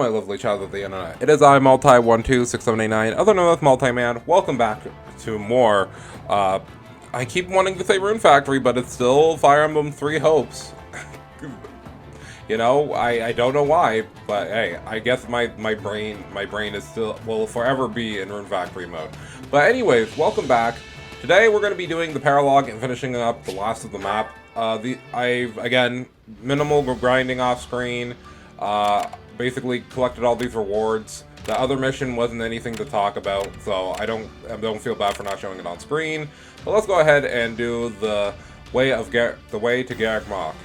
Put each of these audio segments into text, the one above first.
my lovely child of the internet. It is I, Multi126789, other known as Multi-Man. Welcome back to more, I keep wanting to say Rune Factory, but it's still Fire Emblem Three Hopes. You know, I don't know why, but hey, I guess my brain is still, will forever be in Rune Factory mode. But anyways, welcome back. Today we're going to be doing the paralog and finishing up the last of the map. Again, minimal grinding off screen, basically collected all these rewards. The other mission wasn't anything to talk about, so I don't feel bad for not showing it on screen. But let's go ahead and do the way to Garrick Mach.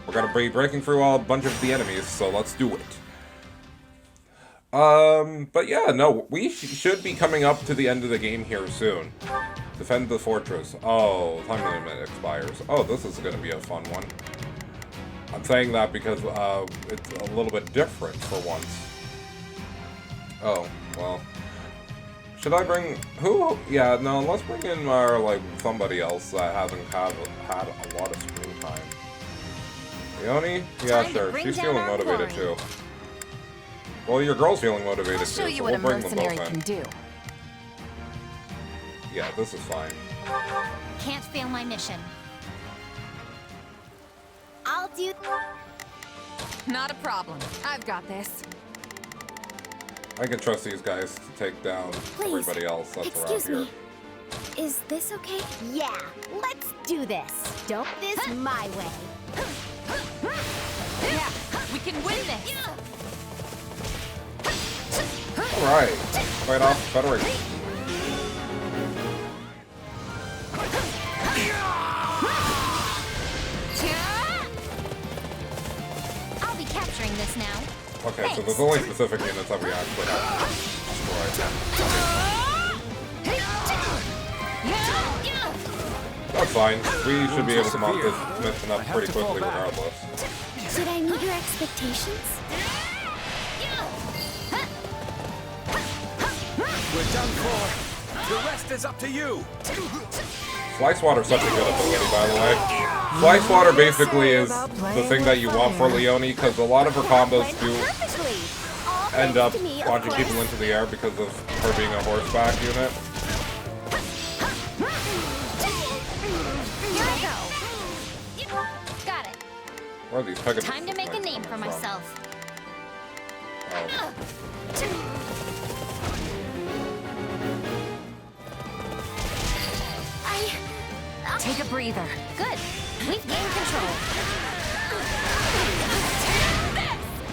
We're gonna be breaking through a bunch of the enemies, so let's do it. But yeah, no, we should be coming up to the end of the game here soon. Defend the fortress. Oh, time limit expires. Oh, this is gonna be a fun one. I'm saying that because it's a little bit different for once. Oh, well. Should I bring... who? Yeah, no, let's bring in our, like, somebody else that hasn't had a lot of screen time. Leonie? Yeah, sure. She's feeling motivated too. Well, your girl's feeling motivated too, so we'll bring them both in. Do. Yeah, this is fine. Can't fail my mission. I'll do... Not a problem. I've got this. I can trust these guys to take down everybody else that's around here. Is this okay? Yeah, let's do this. Don't this my way. Yeah, we can win this. Alright, fight off Federation. I'll be capturing this now. Okay, so there's only specific units that we actually have to destroy. That's fine. We should be able to mount this mission up pretty quickly regardless. Did I meet your expectations? We're done for. The rest is up to you. Slice Water's such a good ability, by the way. Slice Water basically is the thing that you want for Leonie, because a lot of her combos do end up launching people into the air because of her being a horseback unit. Got it. Where are these Pegasus? Time to make a name for myself. Oh. Take a breather. Good. We've gained control.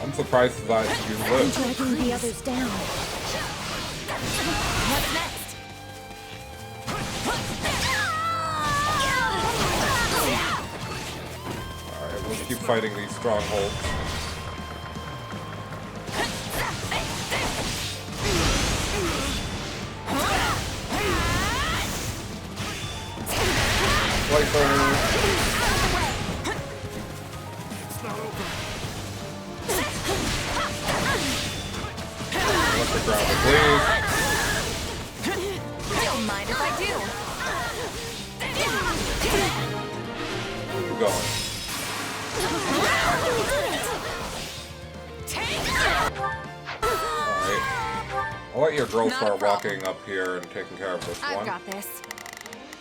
I'm surprised that you live. Dragging the others down. What's next? Alright, let's keep fighting these strongholds. Let the ground, please. Don't mind if I do. Keep going. Alright. I'll let your girl start walking up here and taking care of this one. I've got this.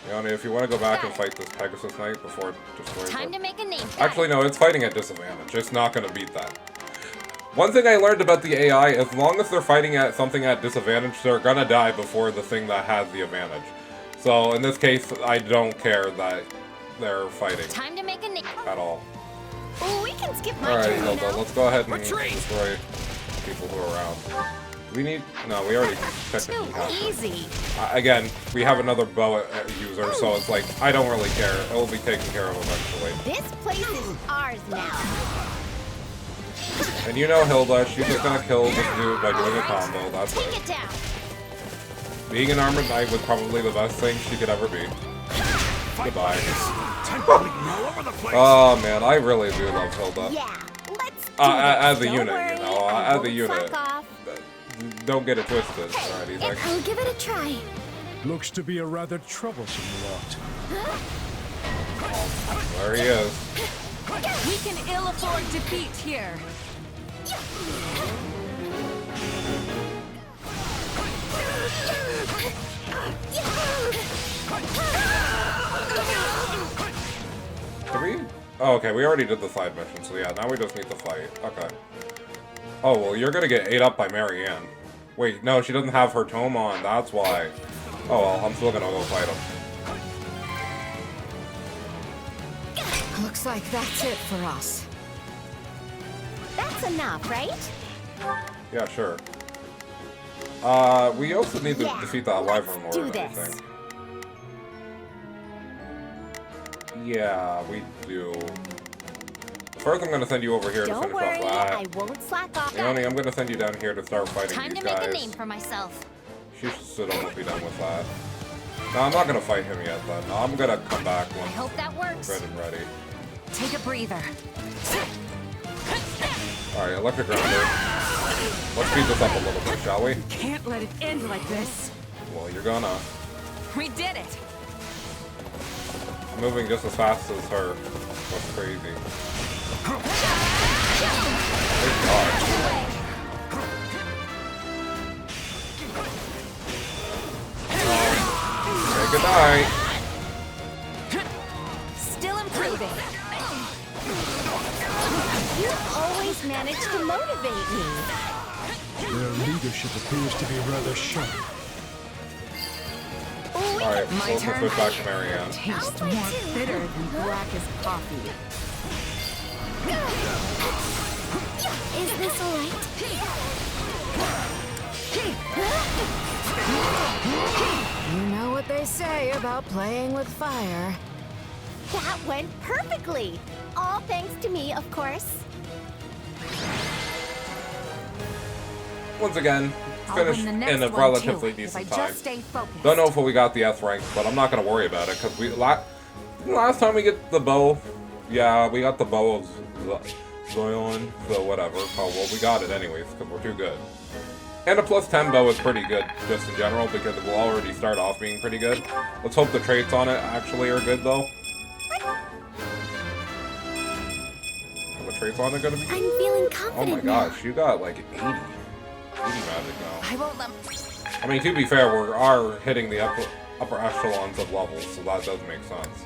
Leonie, if you want to go back and fight this Pegasus Knight before it destroys Time it. to make a name. Actually, no, it's fighting at disadvantage. It's not going to beat that. One thing I learned about the AI, as long as they're fighting at something at disadvantage, they're going to die before the thing that has the advantage. So, in this case, I don't care that they're fighting Time to make a name. at all. Oh, we can skip my Alright, turn, Hilda, you know? let's go ahead and Retreat! destroy people who are around. We need... no, we already technically Too have to. easy. Again, we have another bow user, so it's like, I don't really care. It will be taken care of eventually. This place is ours now. And you know Hilda, she's just gonna kill this dude by doing a combo, that's Take it. it down. Being an armored knight was probably the best thing she could ever be. Goodbye. Oh man, I really do love Hilda. Yeah, let's do As a this. unit, Don't worry, you know, I as a won't unit. fuck off. Don't get it twisted or anything. I'll give it a try. Looks to be a rather troublesome lot. There he is. We can ill afford defeat here. Oh, okay, we already did the side mission, so yeah, now we just need to fight. Okay. Oh, well, you're gonna get ate up by Marianne. Wait, no, she doesn't have her tome on, that's why. Oh well, I'm still gonna go fight him. Looks like that's it for us. That's enough, right? Yeah, sure. We also need to defeat that Wyvern Lord, I think. Yeah, we do. First, I'm gonna send you over here to finish off that. I won't slack off. Leonie, I'm gonna send you down here to start fighting Time these to guys. make a name for myself. She should still almost be done with that. No, I'm not gonna fight him yet then. No, I'm gonna come back once I hope that works. good and ready. Take a breather. Alright, electric grounder. Let's speed this up a little bit, shall we? Can't let it end like this. Well, you're gonna. We did it. I'm moving just as fast as her. That's crazy. Good God. Okay, good night. Still improving. You always manage to motivate me. Their leadership appears to be rather sharp. Alright, My we'll turn. switch back to Marianne. Tastes more bitter than black as coffee. Is this alright? You know what they say about playing with fire. That went perfectly. All thanks to me, of course. Once again, I'll finished win the next in a one, relatively too, if I decent time. just stay focused. Don't know if we got the S rank, but I'm not gonna worry about it because last time we get the bow, yeah, we got the bow of Zoyon, so whatever. Oh well, we got it anyways because we're too good. And a plus 10 bow is pretty good just in general because it will already start off being pretty good. Let's hope the traits on it actually are good though. Are the traits on it gonna be? I'm feeling Oh confident my gosh, you got like 80 magic now. I won't let. I mean, to be fair, we are hitting the upper echelons of levels, so that does make sense.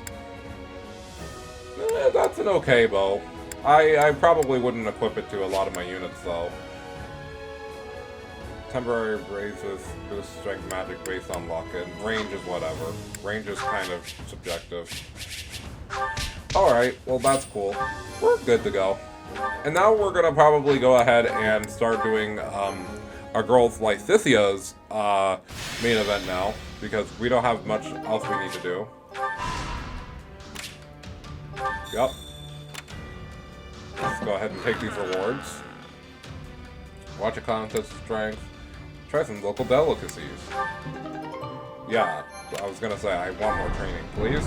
That's an okay bow. I probably wouldn't equip it to a lot of my units, though. Temporary raises boost strength magic based on lock-in. Range is whatever. Range is kind of subjective. Alright, well that's cool. We're good to go. And now we're gonna probably go ahead and start doing our girls Lysithia's main event now, because we don't have much else we need to do. Yep. Let's go ahead and take these rewards. Watch a contest strength. Try some local delicacies. Yeah, I was gonna say, I want more training, please.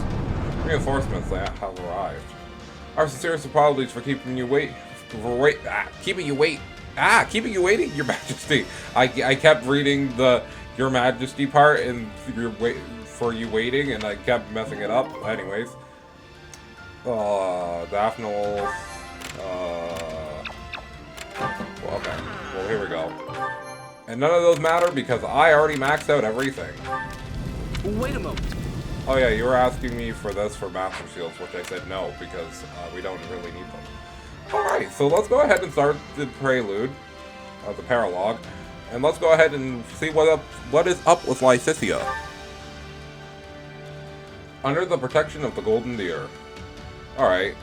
Reinforcements that have arrived. Our sincerest apologies for keeping you keeping you waiting, Your Majesty. I kept reading the Your Majesty part and for you waiting, and I kept messing it up. Anyways, Daphne. Well, okay. Well, here we go. And none of those matter because I already maxed out everything. Wait a moment. Oh yeah, you were asking me for this for Master Shields, which I said no, because we don't really need them. Alright, so let's go ahead and start the prelude, the paralogue, and let's go ahead and see what is up with Lysithea. Under the protection of the Golden Deer. Alright.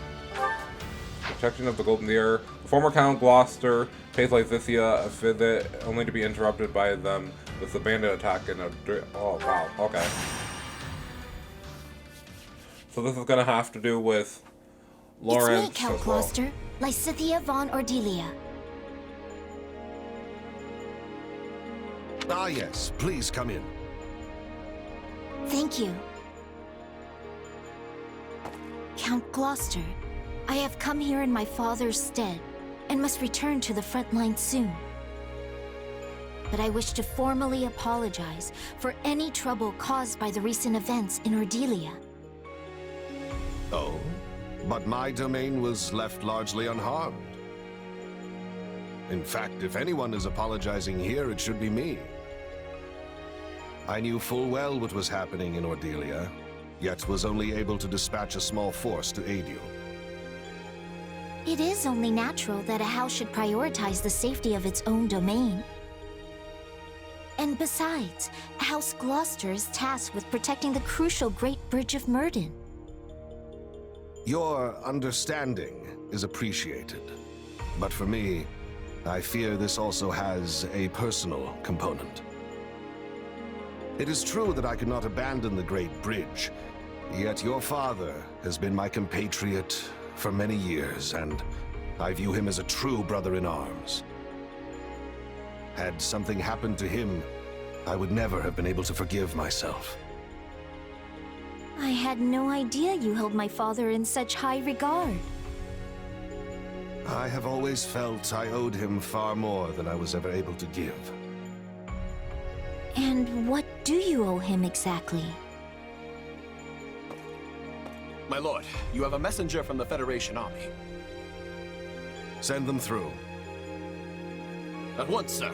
Protection of the Golden Deer. Former Count Gloucester pays Lysithea a visit, only to be interrupted by them with the bandit attack in a... Oh, wow, okay. So this is gonna have to do with Lawrence. It's me, Count Gloucester, Lysithea von Ordelia. Ah, yes. Please come in. Thank you. Count Gloucester, I have come here in my father's stead, and must return to the front line soon. But I wish to formally apologize for any trouble caused by the recent events in Ordelia. Oh? But my domain was left largely unharmed. In fact, if anyone is apologizing here, it should be me. I knew full well what was happening in Ordelia, yet was only able to dispatch a small force to aid you. It is only natural that a house should prioritize the safety of its own domain. And besides, House Gloucester is tasked with protecting the crucial Great Bridge of Myrden. Your understanding is appreciated. But for me, I fear this also has a personal component. It is true that I could not abandon the Great Bridge, yet your father has been my compatriot for many years, and I view him as a true brother in arms. Had something happened to him, I would never have been able to forgive myself. I had no idea you held my father in such high regard. I have always felt I owed him far more than I was ever able to give. And what do you owe him exactly? My lord, you have a messenger from the Federation army. Send them through. At once, sir.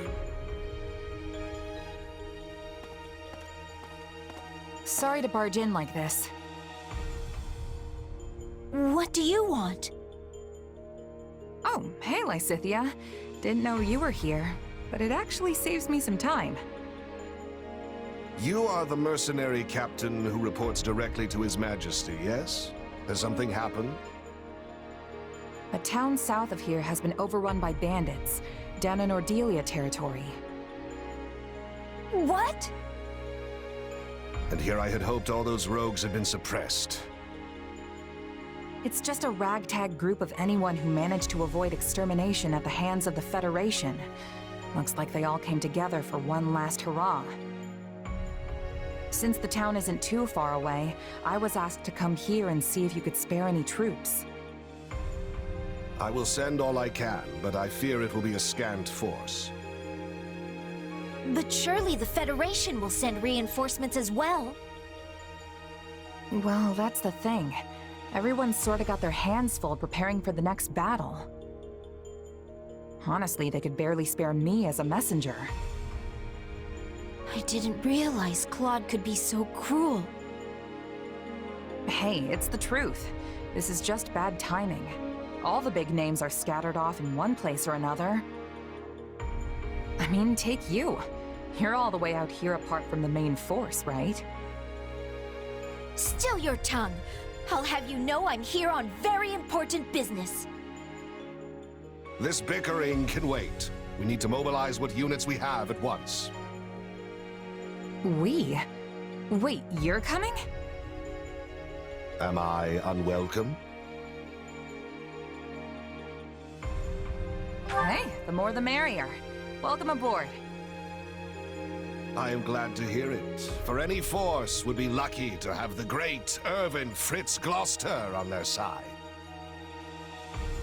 Sorry to barge in like this. What do you want? Oh, hey, Lysithia. Didn't know you were here, but it actually saves me some time. You are the mercenary captain who reports directly to His Majesty, yes? Has something happened? A town south of here has been overrun by bandits, down in Ordelia territory. What? And here I had hoped all those rogues had been suppressed. It's just a ragtag group of anyone who managed to avoid extermination at the hands of the Federation. Looks like they all came together for one last hurrah. Since the town isn't too far away, I was asked to come here and see if you could spare any troops. I will send all I can, but I fear it will be a scant force. But surely the Federation will send reinforcements as well. Well, that's the thing. Everyone's sort of got their hands full preparing for the next battle. Honestly, they could barely spare me as a messenger. I didn't realize Claude could be so cruel. Hey, it's the truth. This is just bad timing. All the big names are scattered off in one place or another. I mean, take you. You're all the way out here apart from the main force, right? Still your tongue! I'll have you know I'm here on very important business. This bickering can wait. We need to mobilize what units we have at once. We? Wait, you're coming? Am I unwelcome? Hey, the more the merrier. Welcome aboard. I am glad to hear it, for any force would be lucky to have the great Irvin Fritz Gloucester on their side.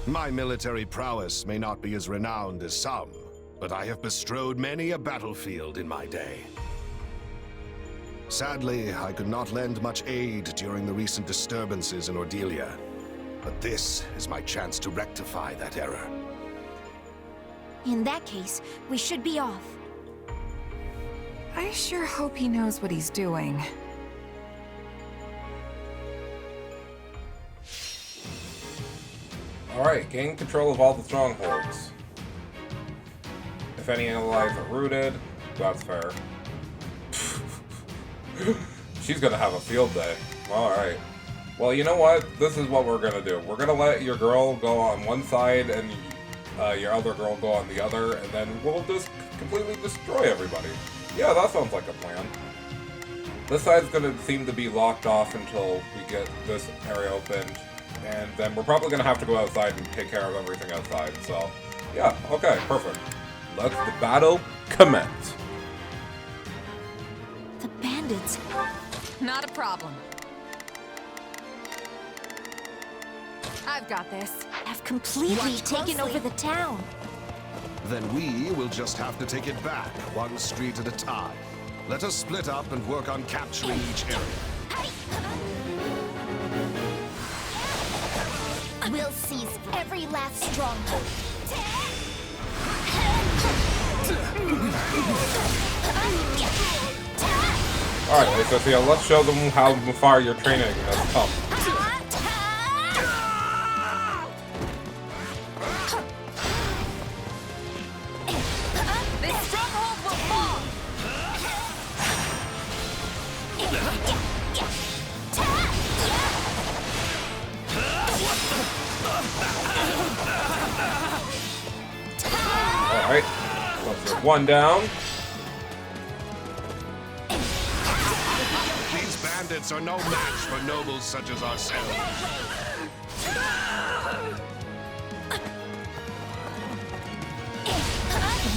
My military prowess may not be as renowned as some, but I have bestrode many a battlefield in my day. Sadly, I could not lend much aid during the recent disturbances in Ordelia, but this is my chance to rectify that error. In that case, we should be off. I sure hope he knows what he's doing. Alright, gain control of all the strongholds. If any allies are rooted, that's fair. She's gonna have a field day. Alright. Well, you know what? This is what we're gonna do. We're gonna let your girl go on one side and your other girl go on the other, and then we'll just completely destroy everybody. Yeah, that sounds like a plan. This side's gonna seem to be locked off until we get this area opened, and then we're probably gonna have to go outside and take care of everything outside, so yeah, okay, perfect. Let the battle commence. The bandits... Not a problem. I've got this. have completely Watch taken closely. over the town. Then we will just have to take it back, one street at a time. Let us split up and work on capturing each area. We'll seize every last stronghold. Alright, Sophia, let's show them how far your training has come. One down. These bandits are no match for nobles such as ourselves.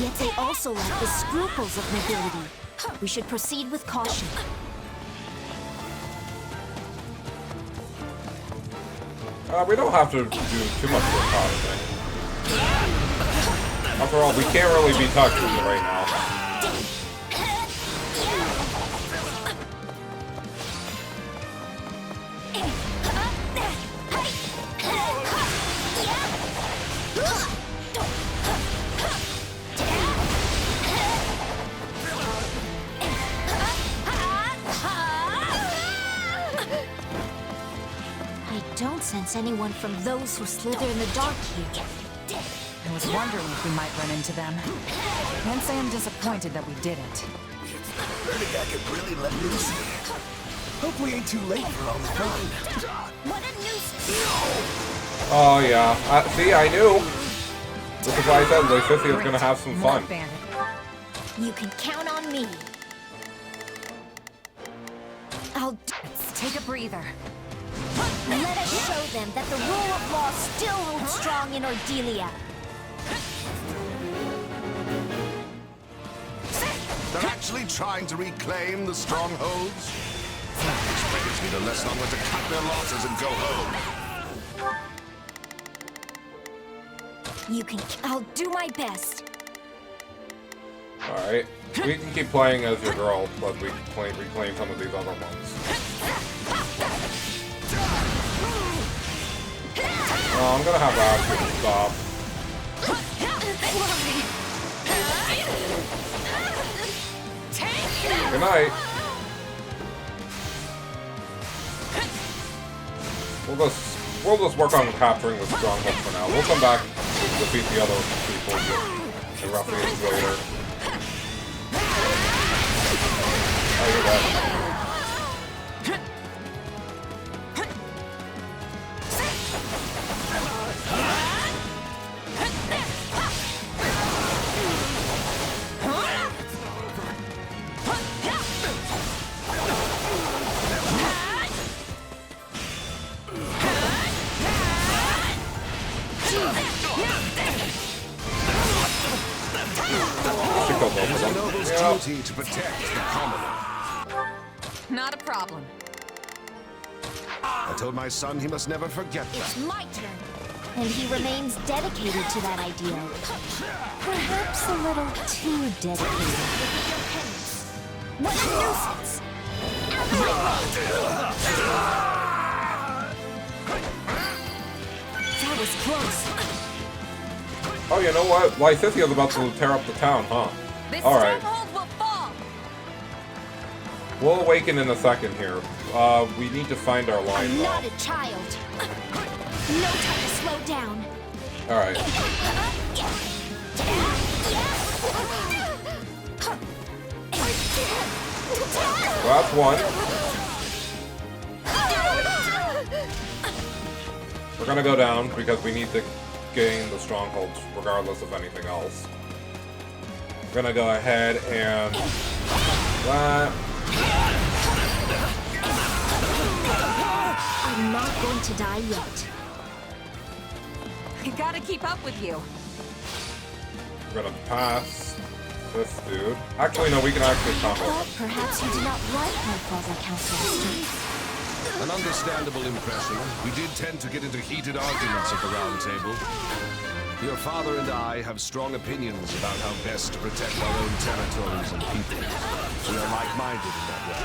Yet they also lack the scruples of nobility. We should proceed with caution. We don't have to do too much work out of it. After all, we can't really be touched right now. I don't sense anyone from those who slither in the dark here. I was wondering if we might run into them. Can't say I'm disappointed that we didn't. Think I could really let loose here. Hope we ain't too late for all the fun. What a nuisance! Oh yeah. See, I knew. This is why I said Shezy is gonna have some More fun. bandit. You can count on me. Let's take a breather. Let us show them that the rule of law still holds strong in Ordelia. They're actually trying to reclaim the strongholds? This brings me the lesson on when to cut their losses and go home. I'll do my best. Alright. We can keep playing as your girl, but we can reclaim some of these other ones. Oh, I'm gonna have to ask you to stop. Good night. We'll just work on capturing the stronghold for now. We'll come back and defeat the other people, the ruffians later. Oh, you're dead. It is a noble's duty to protect the commoner. Not a problem. I told my son he must never forget It's that. my turn. And he remains dedicated to that ideal. Perhaps a little too dedicated. What a nuisance! That was close. Oh, you know what? Shezy is about to tear up the town, huh? This Alright. stronghold will fall. We'll awaken in a second here. We need to find our line, I'm though. not a child. No time to slow down. Alright. Well, that's one. We're gonna go down because we need to gain the strongholds regardless of anything else. We're gonna go ahead and... I'm not going to die yet. I gotta keep up with you. We're gonna pass this dude. Actually, no, we can actually combo. But perhaps you do not like my father, Count Master. An understandable impression. We did tend to get into heated arguments at the Round Table. Your father and I have strong opinions about how best to protect our own territories and people. We are like-minded in that way.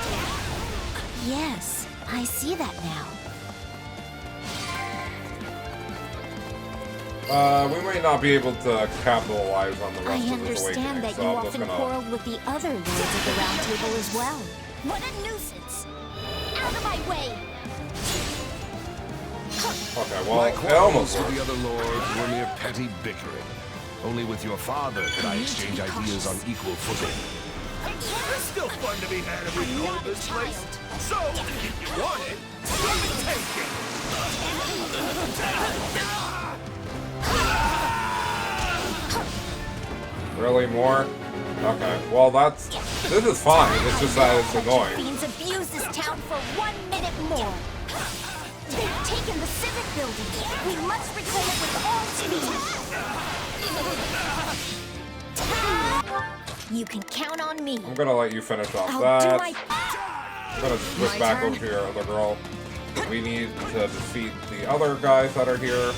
Yes, I see that now. We might not be able to capitalize on the I rest of this understand awakening, that so you I'm just often gonna... quarreled with the other lords of the Round Table as well. What a nuisance! Out of my way! Okay, well, My it quarrels almost with worked. the other lords were mere petty bickering. Only with your father could I exchange ideas on equal footing. It's still fun to be had if we hold this place. So, if you want it, come and take it. Really more? Okay, well this is fine, it's just that it's annoying. Fiends abuse this town for 1 minute more. They've taken the civic building. We must reclaim it with all speed. You can count on me. I'm gonna let you finish off I'll that. do my... I'm gonna switch back over to your other girl. We need to defeat the other guys that are here.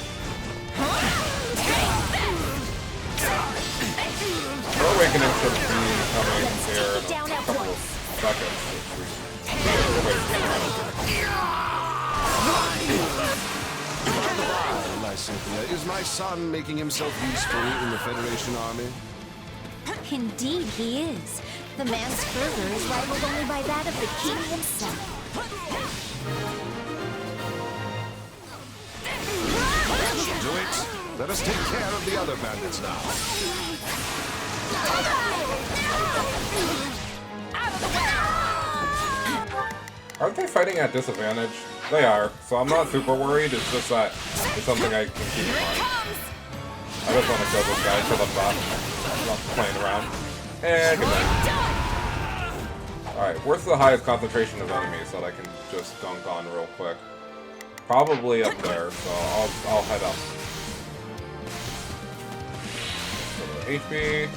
Her awakening should be coming here in a couple of seconds. My Cynthia, is my son making himself useful in the Federation army? Indeed he is. The man's fervor is rivaled only by that of the king himself. Do it. Let us take care of the other bandits now. Aren't they fighting at disadvantage? They are, so I'm not super worried. It's just that it's something I can keep in mind. I just want to kill this guy till I'm not playing around. And good night. Alright, where's the highest concentration of enemies that I can just dunk on real quick? Probably up there, so I'll head up. HP.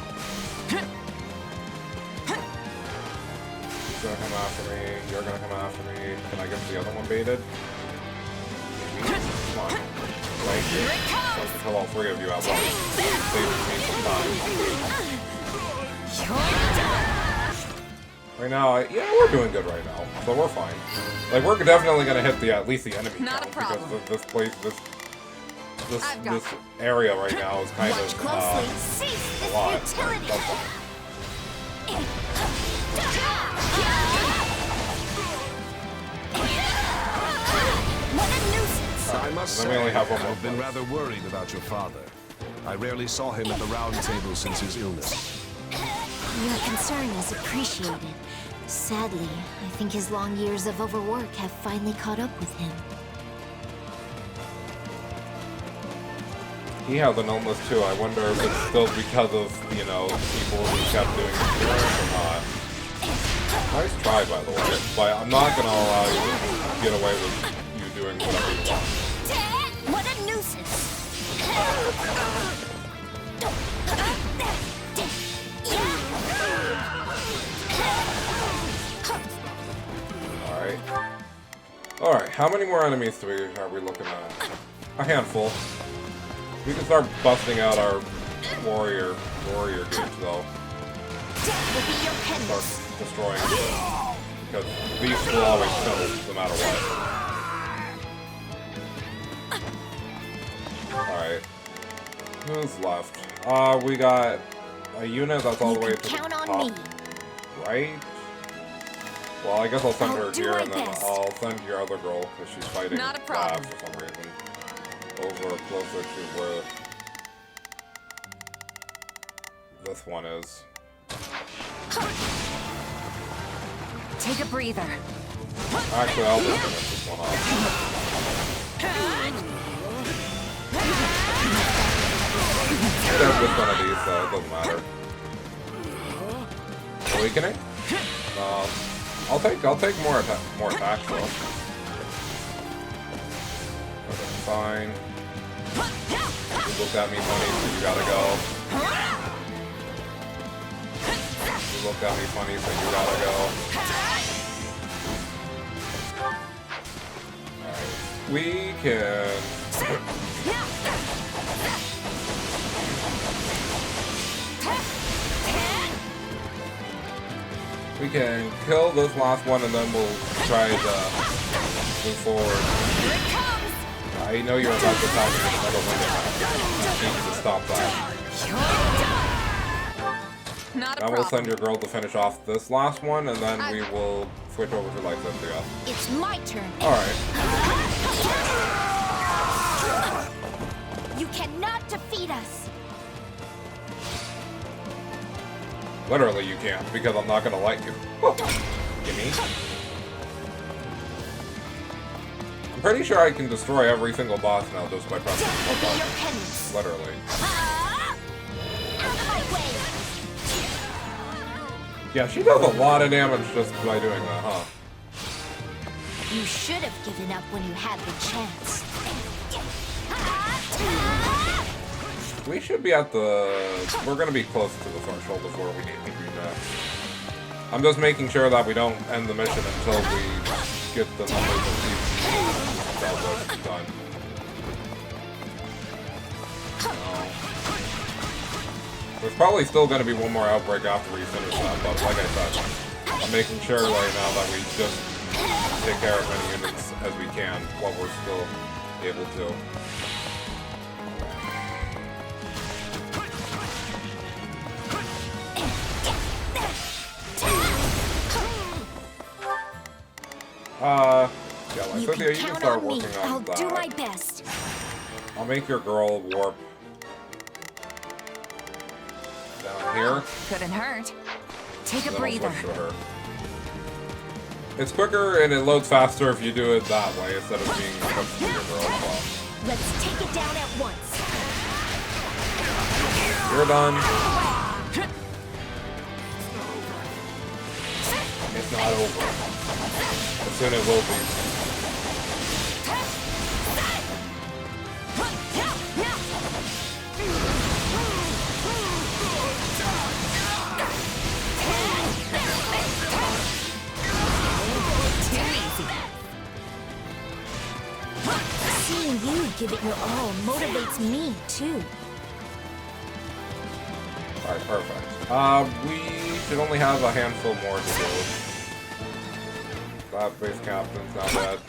He's gonna come after me. You're gonna come after me. Can I get the other one baited? Maybe. Come on. Thank you. So I can kill all three of you at once. Saves me some time. Right now, yeah, we're doing good right now, so we're fine. Like, we're definitely gonna hit at least the enemy count, because this place, this area right now is kind of a lot. That's fine. I must say, I've been rather worried about your father. I rarely saw him at the round table since his illness. Your concern is appreciated. Sadly, I think his long years of overwork have finally caught up with him. He has an illness too. I wonder if it's still because of, you know, people who kept doing endurance or not. Nice try, by the way. But I'm not gonna allow you to get away with you doing whatever you want. What a nuisance! Alright, how many more enemies are we looking at? A handful. We can start busting out our warrior gauge though. Start destroying them. Because these will always kill no matter what. Alright. Who's left? We got a unit that's all the way to the top. Right? Well, I guess I'll send her here, and then I'll send your other girl, because she's fighting for some reason. Over closer to where this one is. Take a breather. Actually, I'll just finish this one off. I have just one of these, so it doesn't matter. Awakening? I'll take more attacks though. Okay, fine. You looked at me funny, so you gotta go. You looked at me funny, so you gotta go. Alright. We can... We can kill this last one and then we'll try to move forward. I know you're about to attack me, I don't want to stop that. Now we'll send your girl to finish off this last one and then we will switch over to like Cynthia. It's my turn. Alright. You cannot defeat us. Literally you can't, because I'm not gonna let you. Gimme. I'm pretty sure I can destroy every single boss now just by pressing one button. Literally. Out of my way. Yeah, she does a lot of damage just by doing that, huh? You should have given up when you had the chance. We should be at the... We're gonna be close to the threshold of where we need to be next. I'm just making sure that we don't end the mission until we get the numbers of people that done. There's probably still going to be one more outbreak after we finish that, but like I said, I'm making sure right now that we just take care of many units as we can while we're still able to. Yeah, like Cynthia, you can start working on I'll that. do my best. I'll make your girl warp down here. Couldn't hurt. Take a Then I'll breather. switch to her. It's quicker and it loads faster if you do it that way instead of being pushed to your girl as well. Let's take it down at once. You're done. It's not over. But soon it will be. Seeing you give it your all motivates me, too. Alright, perfect. We should only have a handful more to do. That base captain's not bad.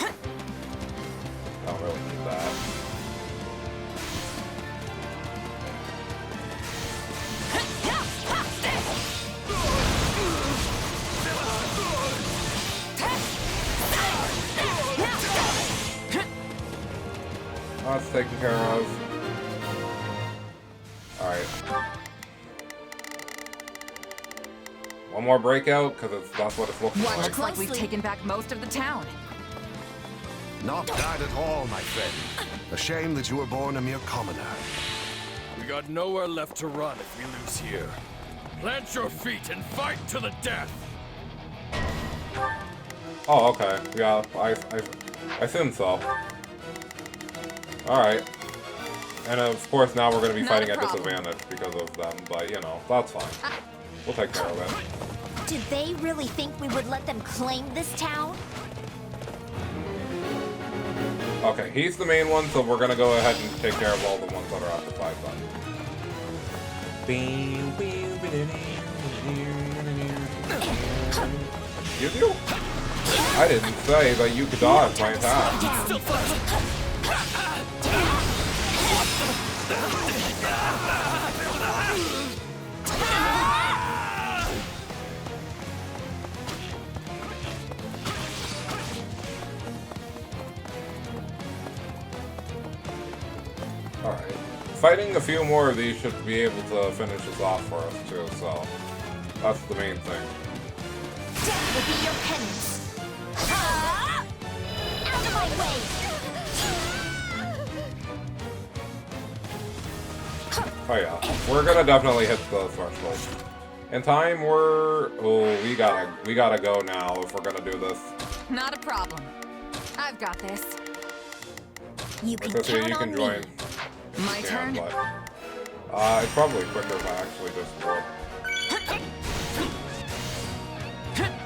Don't really need that. That's taken care of. Alright. One more breakout, because that's what it's looking Watch, like. looks like we've taken back most of the town. Not bad at all, my friend. A shame that you were born a mere commoner. We got nowhere left to run if we lose here. Plant your feet and fight to the death. Oh, okay. Yeah, I assume so. Alright. And of course now we're going to be Not fighting a at problem. disadvantage because of them, but you know, that's fine. We'll take care of it. Did they really think we would let them claim this town? Okay, he's the main one, so we're going to go ahead and take care of all the ones that are after 5 then. Excuse you? I didn't say that you could dodge my attack. Alright. Fighting a few more of these should be able to finish this off for us too, so that's the main thing. Death will be your penance. Out of my way! Oh yeah, we're gonna definitely hit the threshold. In time, we gotta go now if we're gonna do this. Not a problem. I've got this. You can Cynthia, count you on can me. join. My turn. But, it's probably quicker if I actually just warp.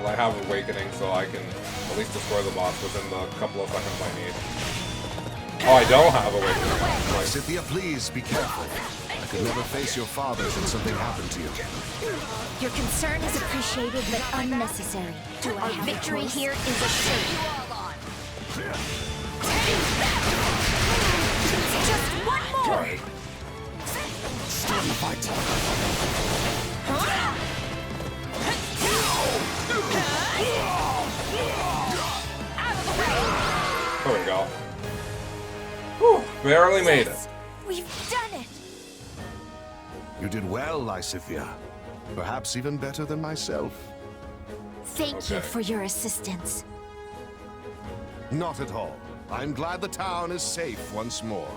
Well, I have Awakening, so I can at least destroy the boss within the couple of seconds I need. Oh, I don't have Awakening. Like, Cynthia, please be careful. I could never face your father should something happen to you. Your concern is appreciated but unnecessary. Our victory here is assured. Just one more! alright. Start the fight. There we go. Whew, barely made it. We've done it! You did well, Lysithia. Perhaps even better than myself. Thank you Okay. for your assistance. Not at all. I'm glad the town is safe once more.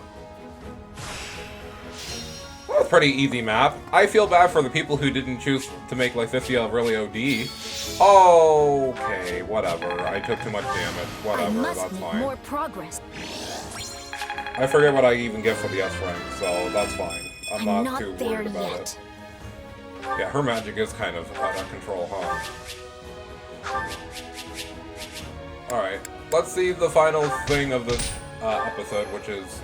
Let's pretty easy map. I feel bad for the people who didn't choose to make Lysithea really OD. Okay, whatever. I took too much damage. Whatever, that's fine. More progress. I forget what I even get for the S rank, so that's fine. I'm not too there worried about yet. it. Yeah, her magic is kind of out of control, huh? Alright, let's see the final thing of this episode, which is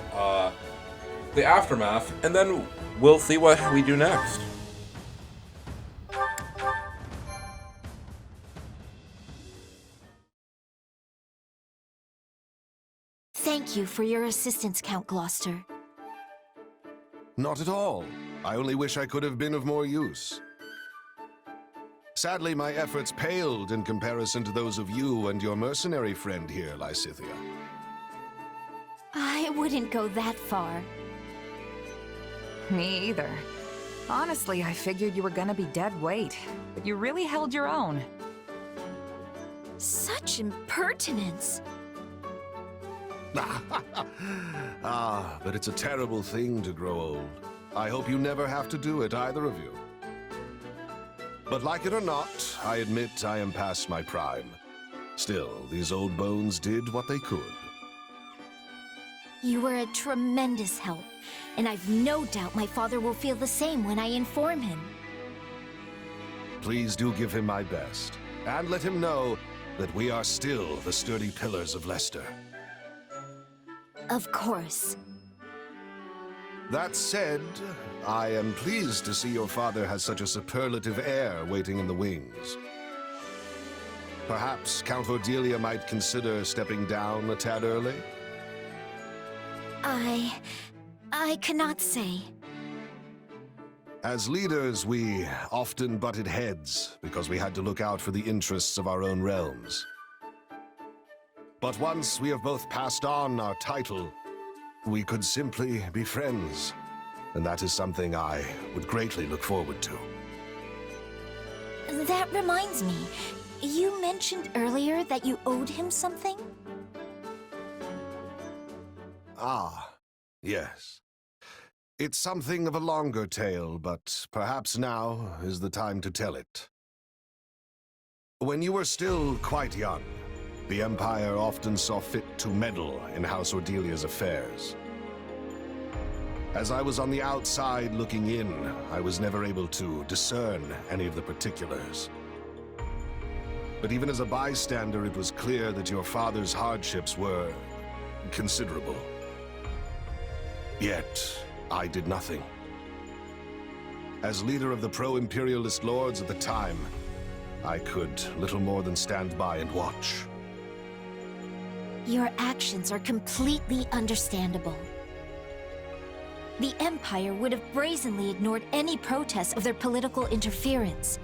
the aftermath, and then we'll see what we do next. Thank you for your assistance, Count Gloucester. Not at all. I only wish I could have been of more use. Sadly, my efforts paled in comparison to those of you and your mercenary friend here, Lysithea. I wouldn't go that far. Me either. Honestly, I figured you were gonna be dead weight, but you really held your own. Such impertinence. But it's a terrible thing to grow old. I hope you never have to do it, either of you. But like it or not, I admit I am past my prime. Still, these old bones did what they could. You were a tremendous help, and I've no doubt my father will feel the same when I inform him. Please do give him my best, and let him know that we are still the sturdy pillars of Leicester. Of course. That said, I am pleased to see your father has such a superlative heir waiting in the wings. Perhaps Count Cordelia might consider stepping down a tad early? I cannot say. As leaders, we often butted heads because we had to look out for the interests of our own realms. But once we have both passed on our title, we could simply be friends. And that is something I would greatly look forward to. That reminds me, you mentioned earlier that you owed him something? Ah, yes. It's something of a longer tale, but perhaps now is the time to tell it. When you were still quite young, the Empire often saw fit to meddle in House Ordelia's affairs. As I was on the outside looking in, I was never able to discern any of the particulars. But even as a bystander, it was clear that your father's hardships were considerable. Yet, I did nothing. As leader of the pro-imperialist lords at the time, I could little more than stand by and watch. Your actions are completely understandable. The Empire would have brazenly ignored any protests of their political interference.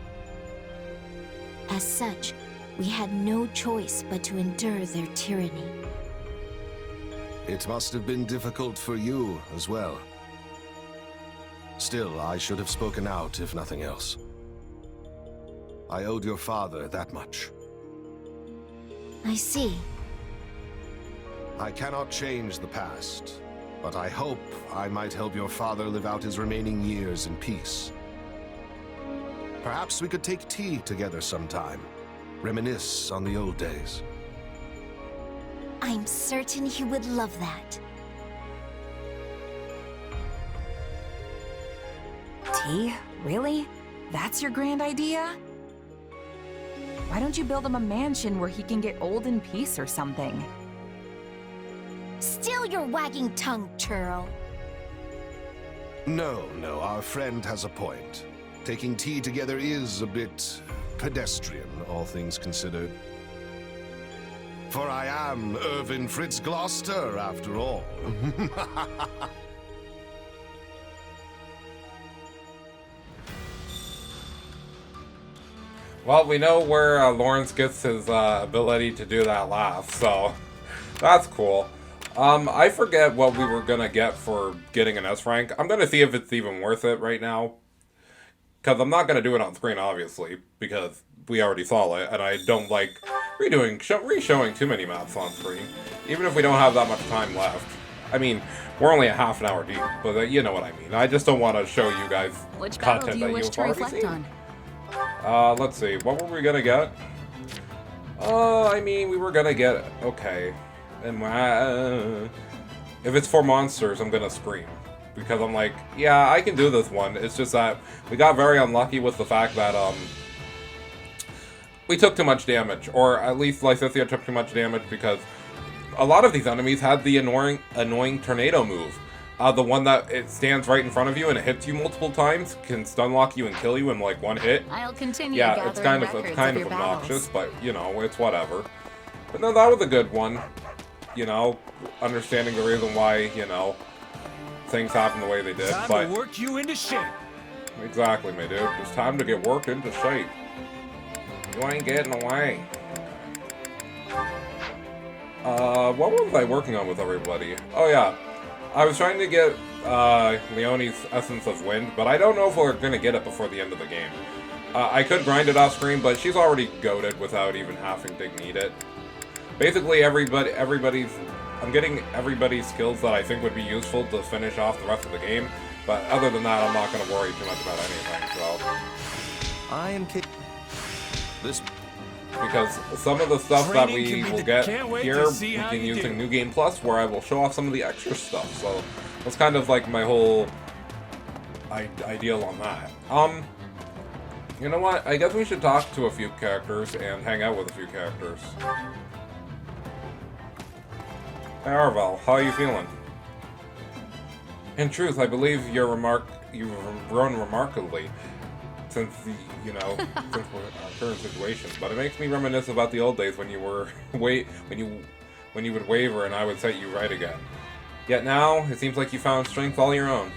As such, we had no choice but to endure their tyranny. It must have been difficult for you as well. Still, I should have spoken out, if nothing else. I owed your father that much. I see. I cannot change the past, but I hope I might help your father live out his remaining years in peace. Perhaps we could take tea together sometime, reminisce on the old days. I'm certain he would love that. Tea? Really? That's your grand idea? Why don't you build him a mansion where he can get old in peace or something? Still your wagging tongue, churl. No, our friend has a point. Taking tea together is a bit pedestrian, all things considered. For I am Irvin Fritz Gloucester, after all. Well, we know where Lawrence gets his ability to do that laugh, so that's cool. I forget what we were gonna get for getting an S rank. I'm gonna see if it's even worth it right now. Because I'm not gonna do it on screen, obviously, because we already saw it, and I don't like re-showing too many maps on screen, even if we don't have that much time left. I mean, we're only a half an hour deep, but you know what I mean. I just don't want to show you guys Which battle content do you that wish you've to already reflect seen. on? Let's see. What were we gonna get? I mean, we were gonna get... Okay. And if it's for monsters, I'm gonna scream. Because I'm like, yeah, I can do this one. It's just that we got very unlucky with the fact that, we took too much damage. Or at least Lysithea took too much damage because a lot of these enemies had the annoying tornado move. The one that it stands right in front of you and it hits you multiple times, can stun lock you and kill you in like one hit. I'll continue Yeah, gathering it's kind of your obnoxious, battles. but you know, it's whatever. But no, that was a good one. You know, understanding the reason why, you know, things happen the way they did. Time But to work you into shape. exactly, my dude. It's time to get worked into shape. You ain't getting away. What was I working on with everybody? Oh yeah, I was trying to get Leonie's Essence of Wind, but I don't know if we're gonna get it before the end of the game. I could grind it off screen, but she's already goated without even having to need it. Basically, I'm getting everybody's skills that I think would be useful to finish off the rest of the game. But other than that, I'm not gonna worry too much about anything. So. I am this. Because some of the stuff that Training we can be will the- get can't wait here, to we see how can you use do. in New Game Plus, where I will show off some of the extra stuff. So that's kind of like my whole ideal on that. You know what? I guess we should talk to a few characters and hang out with a few characters. Hey Arvel, how are you feeling? In truth, I believe you've grown remarkably since the, since our current situation. But it makes me reminisce about the old days when you were when you would waver and I would set you right again. Yet now, it seems like you found strength all your own.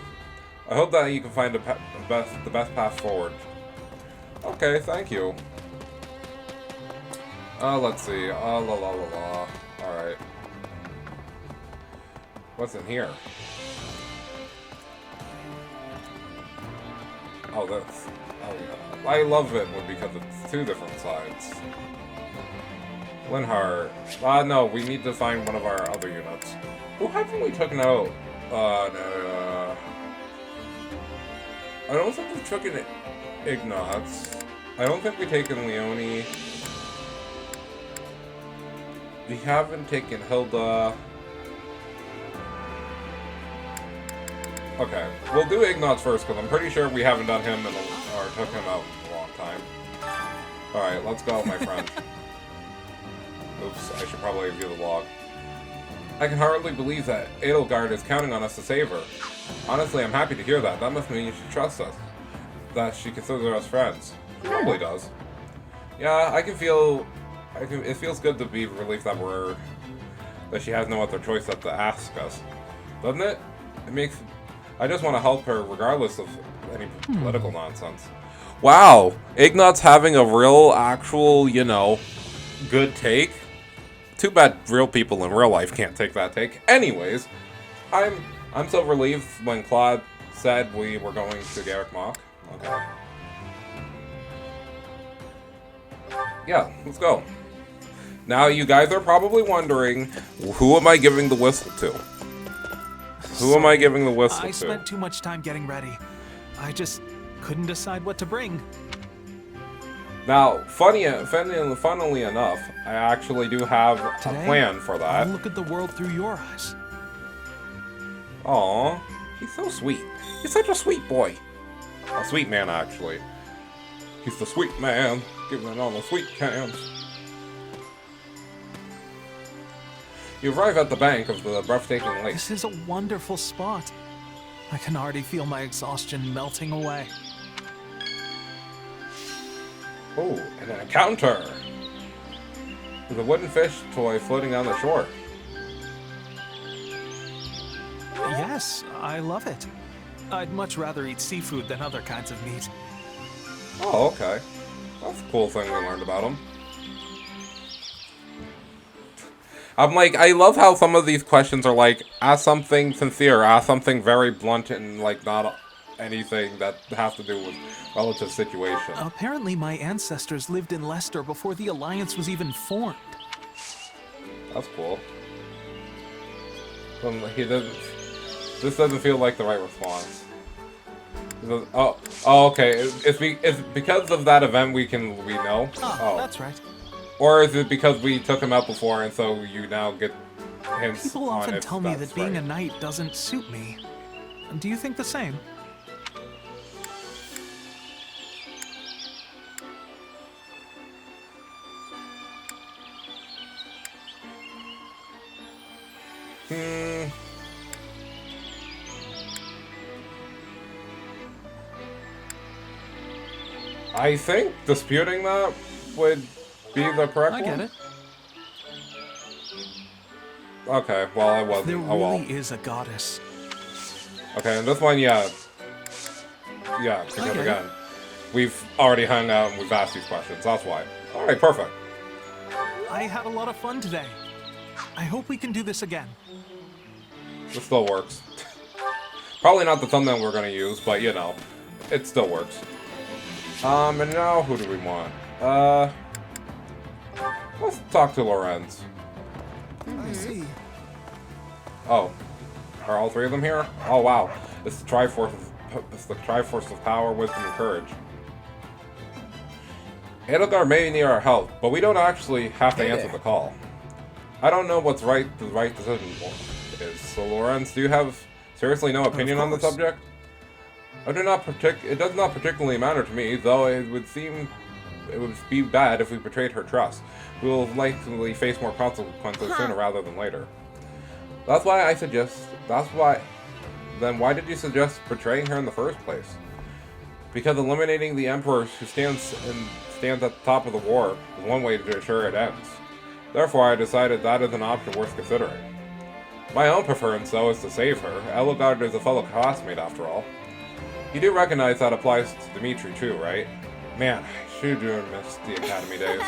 I hope that you can find the best path forward. Okay, thank you. Let's see. La la la la. Alright. What's in here? Oh, that's... Oh, yeah. I love it because it's two different sides. Linhart. No, we need to find one of our other units. Who haven't we taken out? No. I don't think we've taken Ignatz. I don't think we've taken Leonie. We haven't taken Hilda. Okay, we'll do Ignatz first, because I'm pretty sure we haven't done him or took him out in a long time. Alright, let's go, my friend. Oops, I should probably review the log. I can hardly believe that Edelgard is counting on us to save her. Honestly, I'm happy to hear that. That must mean she trusts us. That she considers us friends. She probably does. Yeah, it feels good to be relieved that she has no other choice but to ask us. Doesn't it? I just want to help her regardless of any political nonsense. Wow, Ignatz having a real, actual, good take. Too bad real people in real life can't take that take. Anyways, I'm so relieved when Claude said we were going to Garrick Mach. Okay. Yeah, let's go. Now, you guys are probably wondering, who am I giving the whistle to? Who am I giving the whistle to? I spent too much time getting ready. I just couldn't decide what to bring. Now, funnily enough, I actually do have a plan for that. I'll look at the world through your eyes. Aww, he's so sweet. He's such a sweet boy. A sweet man, actually. He's the sweet man, giving it all the sweet cans. You arrive at the bank of the breathtaking lake. This is a wonderful spot. I can already feel my exhaustion melting away. Oh, and an encounter! With a wooden fish toy floating down the shore. Yes, I love it. I'd much rather eat seafood than other kinds of meat. Oh, okay. That's a cool thing we learned about him. I'm like, I love how some of these questions are like, ask something sincere, ask something very blunt and like not anything that has to do with relative situation. Apparently my ancestors lived in Leicester before the Alliance was even formed. That's cool. He doesn't. This doesn't feel like the right response. Oh, okay. It's because of that event we know. Oh, that's right. Or is it because we took him out before, and so you now get hints People on often if tell me that's that being right. a knight doesn't suit me. Do you think the same? I think disputing that would be the correct I one. get it. Okay, well, I wasn't. There Oh, well. really is a goddess. Okay, and this one, yeah. Yeah, because Okay. again, we've already hung out and we've asked these questions. That's why. Alright, perfect. I had a lot of fun today. I hope we can do this again. This still works. Probably not the thumbnail we're gonna use, but you know, it still works. And now, who do we want? Let's talk to Lorenz. I see. Oh, are all three of them here? Oh wow, it's the Triforce of Power, Wisdom, and Courage. Edelgard may need our help, but we don't actually have to answer the call. I don't know what's the right decision is. So Lorenz, do you have seriously no opinion on the subject? It does not particularly matter to me, though it would be bad if we betrayed her trust. We will likely face more consequences sooner rather than later. Then why did you suggest betraying her in the first place? Because eliminating the Emperor who stands at the top of the war is one way to ensure it ends. Therefore, I decided that is an option worth considering. My own preference, though, is to save her. Edelgard is a fellow classmate, after all. You do recognize that applies to Dimitri, too, right? Man, I sure do miss the Academy days.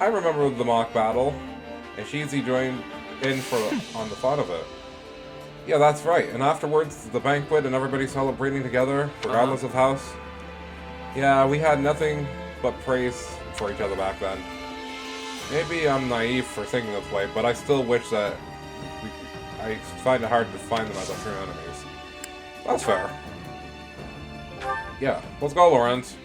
I remember the mock battle, and Shezy joined in on the fun of it. Yeah, that's right. And afterwards, the banquet and everybody celebrating together, regardless of house. Yeah, we had nothing but praise for each other back then. Maybe I'm naive for thinking this way, but I still wish that I find it hard to find them as our true enemies. That's fair. Yeah, let's go, Lorenz.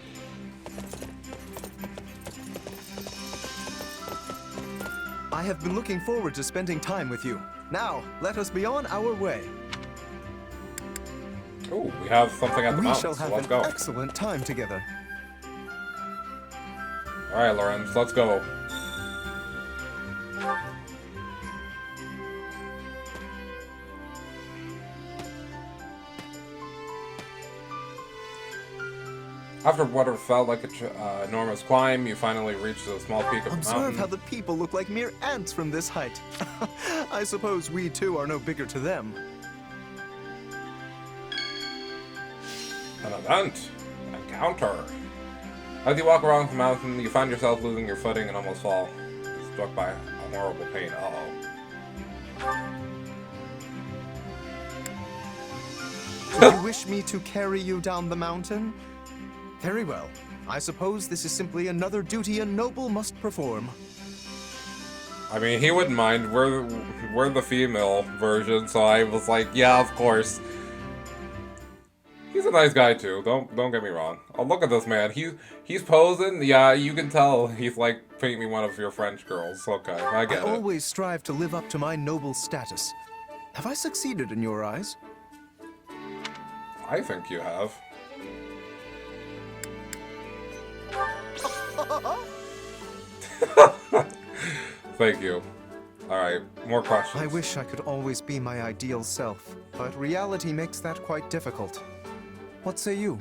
I have been looking forward to spending time with you. Now, let us be on our way. Ooh, we have something at the We mountain, shall so have let's an go. excellent time together. Alright, Lorenz, let's go. After what felt like an enormous climb, you finally reached the small peak of the Observe mountain. how the people look like mere ants from this height. I suppose we too are no bigger to them. An event. An encounter. As you walk around the mountain, you find yourself losing your footing and almost fall. You're struck by a horrible pain. Do you wish me to carry you down the mountain? Very well. I suppose this is simply another duty a noble must perform. I mean, he wouldn't mind. We're the female version, so I was like, yeah, of course. He's a nice guy too. Don't get me wrong. Oh, look at this man. He's posing. Yeah, you can tell he's like, paint me one of your French girls. Okay, I get it. I always strive to live up to my noble status. Have I succeeded in your eyes? I think you have. Thank you. Alright, more questions. I wish I could always be my ideal self, but reality makes that quite difficult. What say you?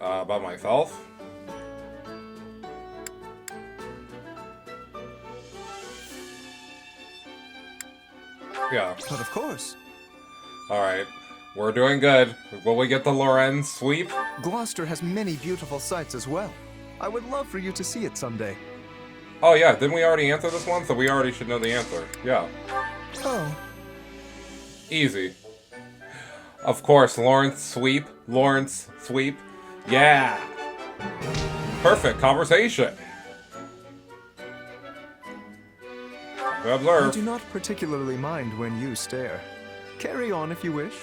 About myself? Yeah. But of course. Alright. We're doing good. Will we get the Lorenz sweep? Gloucester has many beautiful sights as well. I would love for you to see it someday. Oh yeah, didn't we already answer this one? So we already should know the answer. Yeah. Oh. Easy. Of course, Lawrence sweep. Lawrence sweep. Yeah. Perfect conversation. We I observe. do not particularly mind when you stare. Carry on if you wish.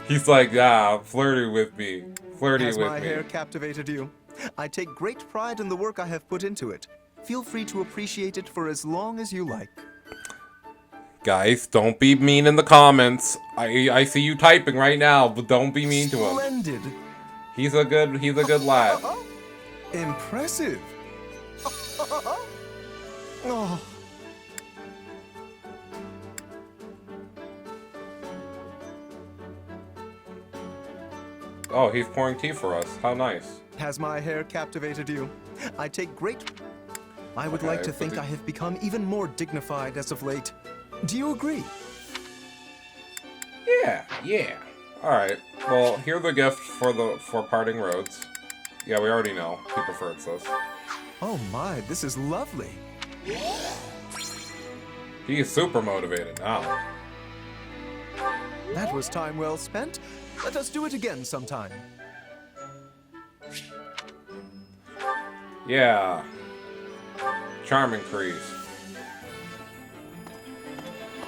He's like, yeah, flirty with me. Flirty Has with my me. hair captivated you? I take great pride in the work I have put into it. Feel free to appreciate it for as long as you like. Guys, don't be mean in the comments. I see you typing right now, but don't be mean to him. Splendid. He's a good lad. Impressive. Oh. Oh, he's pouring tea for us. How nice. Has my hair captivated you? I take great... I would like to but think I have become even more dignified as of late. Do you agree? Yeah. Alright. Well, here's the gift for parting roads. Yeah, we already know. He prefers this. Oh my, this is lovely. He's super motivated now. That was time well spent. Let us do it again sometime. Yeah. Charm increase.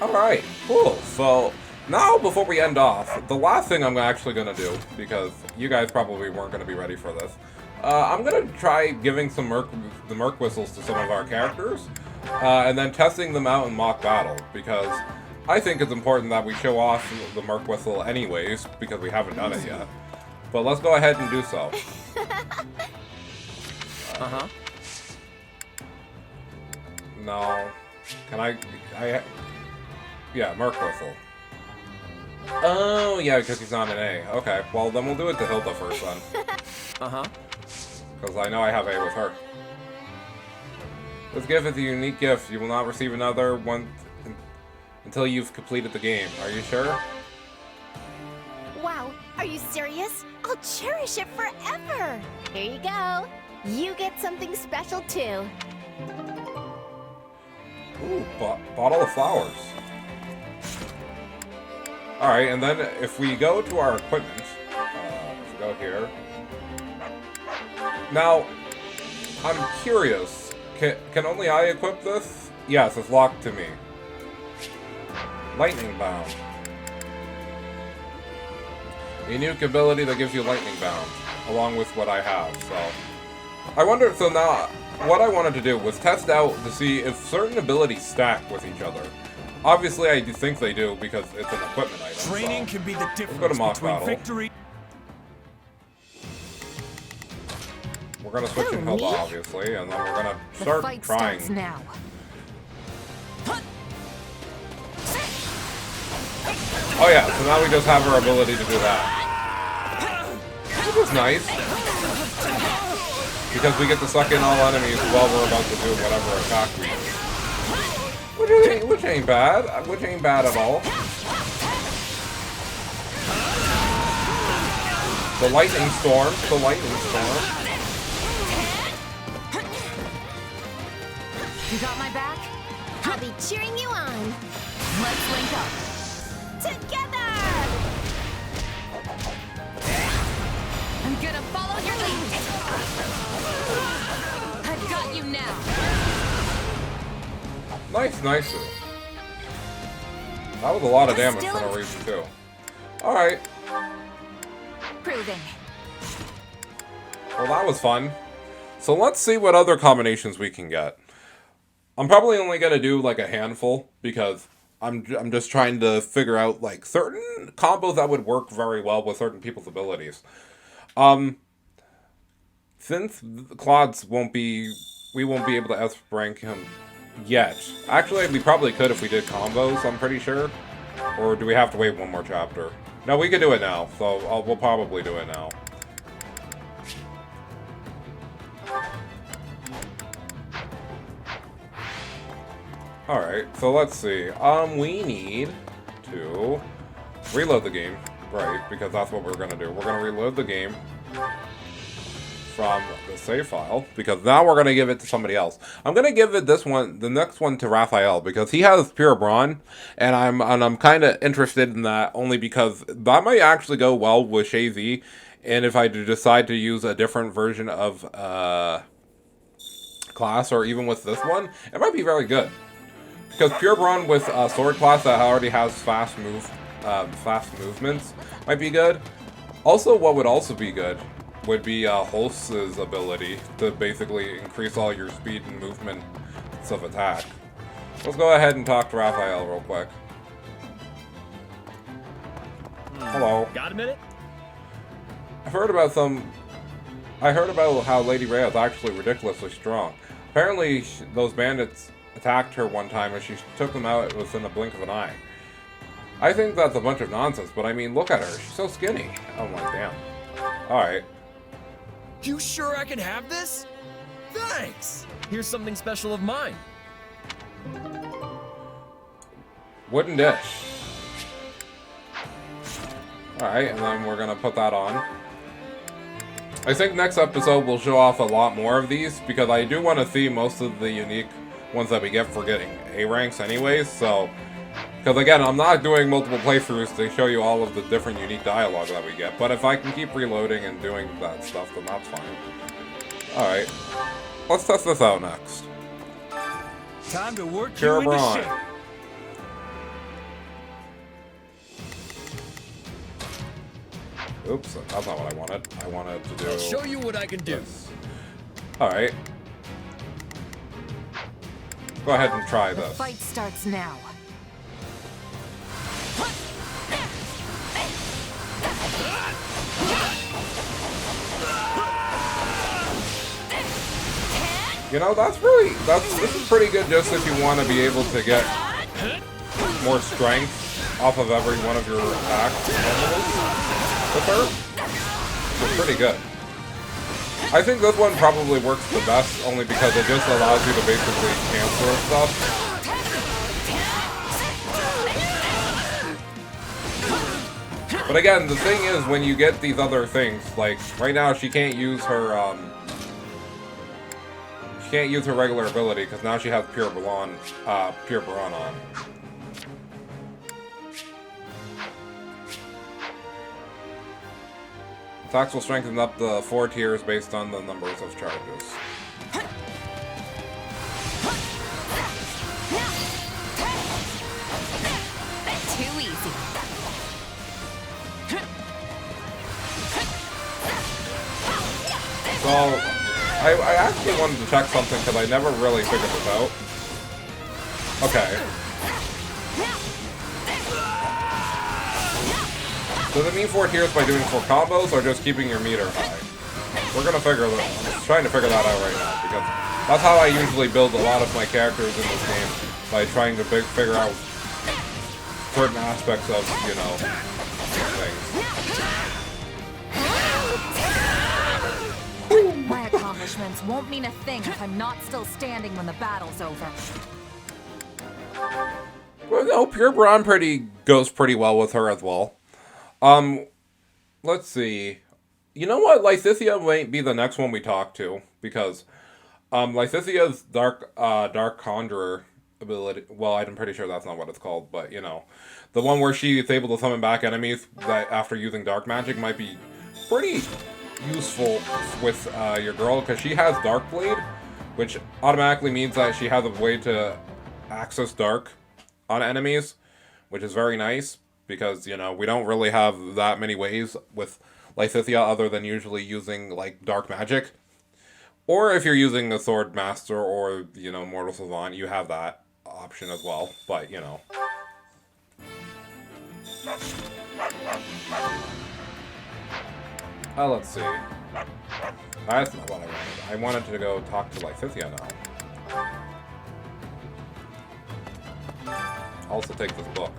Alright, cool. So, now before we end off, the last thing I'm actually going to do, because you guys probably weren't going to be ready for this, I'm going to try giving the Merc Whistles to some of our characters, and then testing them out in mock battle, because I think it's important that we show off the Merc Whistle anyways, because we haven't done it yet. But let's go ahead and do so. Uh-huh. No. Can I... Yeah, Merc Whistle. Oh, yeah, because he's not an A. Okay, well, then we'll do it to Hilda first, then. Uh-huh. Because I know I have A with her. This gift is a unique gift. You will not receive another one until you've completed the game. Are you sure? Wow, are you serious? I'll cherish it forever! Here you go. You get something special too. Ooh, bottle of flowers. Alright, and then if we go to our equipment, let's go here. Now, I'm curious, can only I equip this? Yes, it's locked to me. Lightning Bound. A unique ability that gives you Lightning Bound, along with what I have, so... I wonder, so now, what I wanted to do was test out to see if certain abilities stack with each other. Obviously, I do think they do, because it's an equipment item. Training so. can be the Let's go to difference mock between battle. victory. We're gonna switch in Hilda, obviously, and then we're gonna The start fight trying. starts now. Oh yeah, so now we just have our ability to do that. Which is nice. Because we get to suck in all enemies while we're about to do whatever attack we do. Which ain't bad. Which ain't bad at all. The lightning storm. The lightning storm. You got my back? I'll be cheering you on. Let's link up. Together! I'm gonna follow your lead. I've got you now. Nice. That was a lot of damage for no reason, too. Alright. Proving. Well, that was fun. So let's see what other combinations we can get. I'm probably only going to do like a handful because I'm just trying to figure out like certain combos that would work very well with certain people's abilities. Since Claude's we won't be able to S rank him yet. Actually, we probably could if we did combos, I'm pretty sure. Or do we have to wait one more chapter? No, we could do it now, so we'll probably do it now. Alright, so let's see. We need to reload the game, right, because that's what we're gonna do. We're gonna reload the game from the save file, because now we're gonna give it to somebody else. I'm gonna give it the next one to Raphael, because he has Pure Brawn, and I'm kinda interested in that only because that might actually go well with Shezy, and if I decide to use a different version of class, or even with this one, it might be very good. Because Pure Brawn with a sword class that already has fast movements might be good. Also, what would also be good would be Hulse's ability to basically increase all your speed and movement of attack. Let's go ahead and talk to Raphael real quick. Hello. Got a minute? I heard about how Lady Rhea is actually ridiculously strong. Apparently, those bandits attacked her one time and she took them out within a blink of an eye. I think that's a bunch of nonsense, but I mean, look at her. She's so skinny. I'm like, damn. Alright. You sure I can have this? Thanks! Here's something special of mine. Wooden dish. Alright, and then we're gonna put that on. I think next episode we'll show off a lot more of these, because I do want to see most of the unique ones that we get for getting A ranks anyways, so... Because again, I'm not doing multiple playthroughs to show you all of the different unique dialogue that we get, but if I can keep reloading and doing that stuff, then that's fine. Alright. Let's test this out next. Time to work Pure you into Brawn. shape. Oops, that's not what I wanted. I wanted to do... I'll show you what I can do. Alright. Go ahead and try The this. fight starts now. You know, this is pretty good just if you want to be able to get more strength off of every one of your attacks with her. It's pretty good. I think this one probably works the best only because it just allows you to basically cancel stuff. But again, the thing is, when you get these other things, like, right now she can't use her, regular ability, because now she has Pure Brawn on. Attacks will strengthen up the 4 tiers based on the numbers of charges. Too easy. So, I actually wanted to check something because I never really figured this out. Okay. Does it mean 4 tiers by doing 4 combos or just keeping your meter high? We're gonna figure that. I'm trying to figure that out right now because that's how I usually build a lot of my characters in this game, by trying to figure out certain aspects of, you know, things. My accomplishments won't mean a thing if I'm not still standing when the battle's over. Well, no, Pure Brawn goes pretty well with her as well. Let's see. You know what? Lysithea might be the next one we talk to, because Lysithea's Dark Conjurer ability, well, I'm pretty sure that's not what it's called, but, you know, the one where she is able to summon back enemies that after using dark magic might be pretty useful with your girl, because she has Dark Blade, which automatically means that she has a way to access dark on enemies, which is very nice, because, you know, we don't really have that many ways with Lysithea other than usually using, like, dark magic. Or if you're using a Sword Master or, you know, Mortal Savant, you have that option as well, but, you know. Let's see. That's not what I wanted. I wanted to go talk to Lysithea now. Also take this book.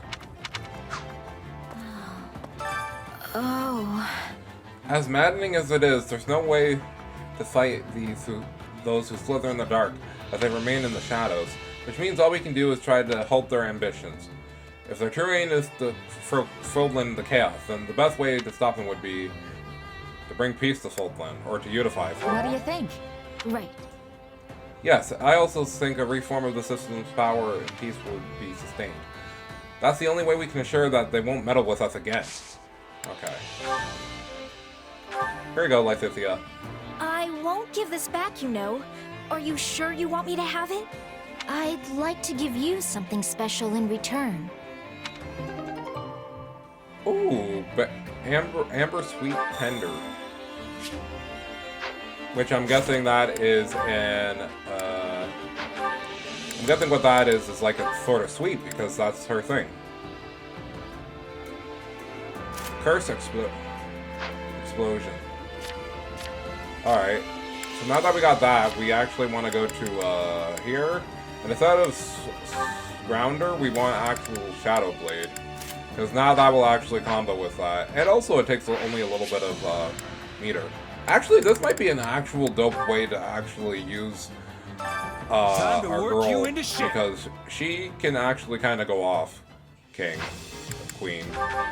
Oh. As maddening as it is, there's no way to fight those who slither in the dark, as they remain in the shadows, which means all we can do is try to halt their ambitions. If their true aim is to Fodlan the chaos, then the best way to stop them would be to bring peace to Fodlan, or to unify Fodlan. What do you think? Right. Yes, I also think a reform of the system's power and peace would be sustained. That's the only way we can ensure that they won't meddle with us again. Okay. Here you go, Lysithea. I won't give this back, you know. Are you sure you want me to have it? I'd like to give you something special in return. Ooh, but amber sweet tender. Which I'm guessing that is an, I'm guessing what that is like a sort of sweet, because that's her thing. Curse explosion. Alright. So now that we got that, we actually want to go to, here. And instead of Grounder, we want actual Shadow Blade. Because now that will actually combo with that. And also it takes only a little bit of, meter. Actually, this might be an actual dope way to actually use our girl, because she can actually kind of go off. King, queen,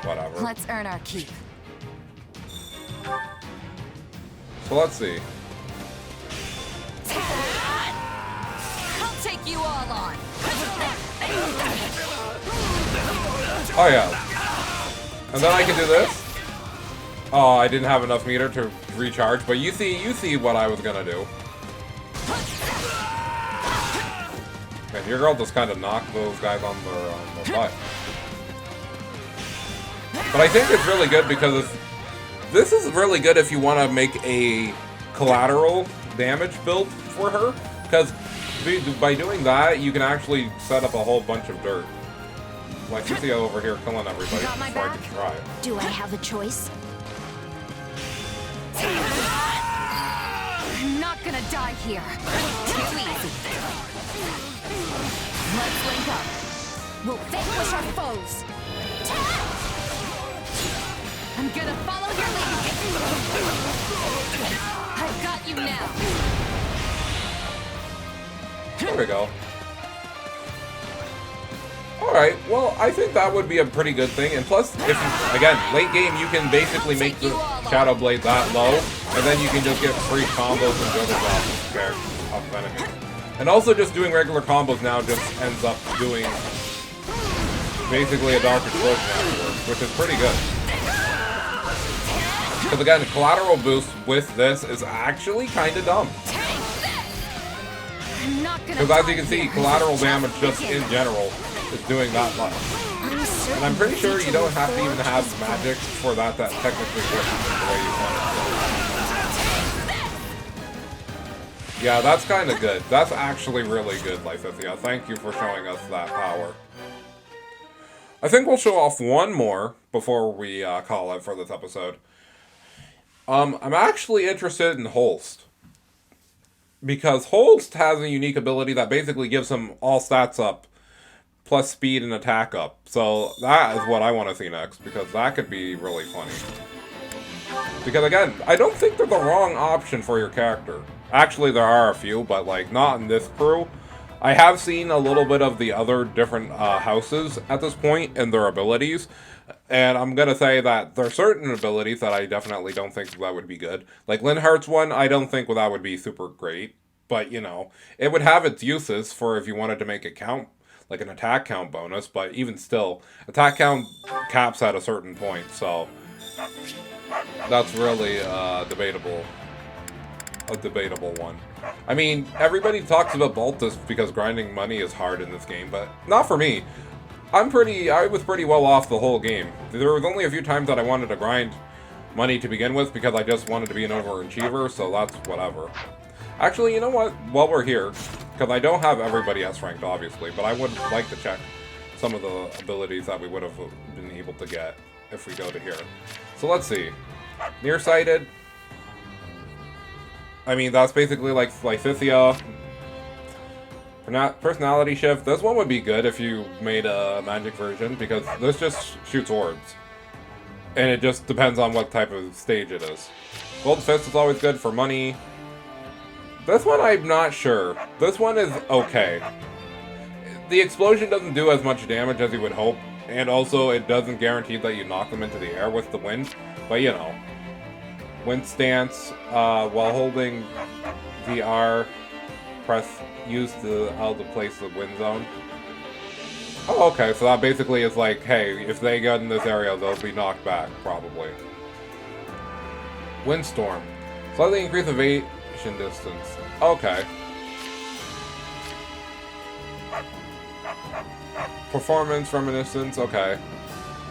whatever. Let's earn our keep. So let's see. I'll take you all on. Oh yeah. And then I can do this. Oh, I didn't have enough meter to recharge, but you see what I was gonna do. Man, your girl just kind of knocked those guys on their butt. But I think it's really good because this is really good if you want to make a collateral damage build for her, because by doing that, you can actually set up a whole bunch of dirt. Like Shezy over here killing everybody before I can try. Do I have a choice? I'm not gonna die here. Too easy. Let's link up. We'll vanquish our foes. I'm gonna follow your lead. I've got you now. There we go. Alright, well, I think that would be a pretty good thing. And plus, if again, late game, you can basically make the Shadow Blade that low, and then you can just get free combos and juggle off of enemies. And also, just doing regular combos now just ends up doing basically a Dark Explosion afterwards, which is pretty good. Because again, the collateral boost with this is actually kind of dumb. Because as you can see, collateral damage just in general is doing that much. And I'm pretty sure you don't have to even have magic for that technically works the way you want it to. Yeah, that's kind of good. That's actually really good, Lythithia. Thank you for showing us that power. I think we'll show off one more before we call it for this episode. I'm actually interested in Holst. Because Holst has a unique ability that basically gives him all stats up, plus speed and attack up. So that is what I want to see next, because that could be really funny. Because again, I don't think they're the wrong option for your character. Actually, there are a few, but like not in this crew. I have seen a little bit of the other different houses at this point and their abilities. And I'm going to say that there are certain abilities that I definitely don't think that would be good. Like Linhardt's one, I don't think that would be super great. But, you know, it would have its uses for if you wanted to make it count, like an attack count bonus. But even still, attack count caps at a certain point. So that's really debatable. A debatable one. I mean, everybody talks about Baltus because grinding money is hard in this game, but not for me. I was pretty well off the whole game. There was only a few times that I wanted to grind money to begin with because I just wanted to be an overachiever, so that's whatever. Actually, you know what? While we're here, because I don't have everybody S ranked, obviously, but I would like to check some of the abilities that we would have been able to get if we go to here. So let's see. Nearsighted. I mean, that's basically like Lythithia. Personality shift. This one would be good if you made a magic version, because this just shoots orbs. And it just depends on what type of stage it is. Gold Fist is always good for money. This one I'm not sure. This one is okay. The explosion doesn't do as much damage as you would hope, and also it doesn't guarantee that you knock them into the air with the wind, but you know. Wind stance, while holding VR, use the L to place the wind zone. Oh, okay, so that basically is like, hey, if they get in this area, they'll be knocked back, probably. Windstorm. Slightly increase evasion distance. Okay. Performance, reminiscence, okay.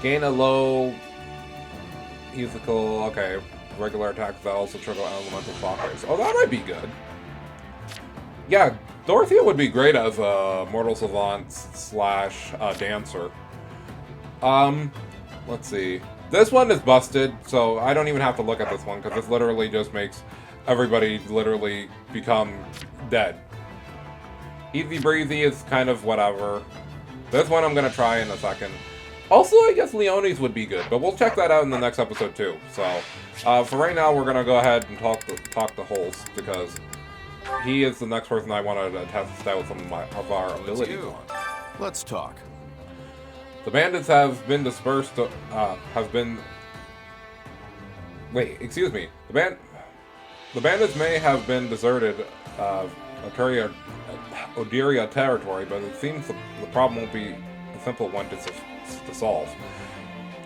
Gain a low ethical, okay. Regular attacks that also trigger elemental shockwaves. Oh, that might be good. Yeah, Dorothea would be great as a Mortal Savant slash dancer. Let's see. This one is busted, so I don't even have to look at this one, because this literally just makes everybody literally become dead. Easy breezy is kind of whatever. This one I'm going to try in a second. Also, I guess Leonie's would be good, but we'll check that out in the next episode too. So, for right now, we're going to go ahead and talk to Holst, because he is the next person I wanted to test out some of our abilities on. Let's talk. The bandits have been dispersed, Wait, excuse me. The bandits may have been deserted, Odyssey territory, but it seems the problem won't be a simple one to solve.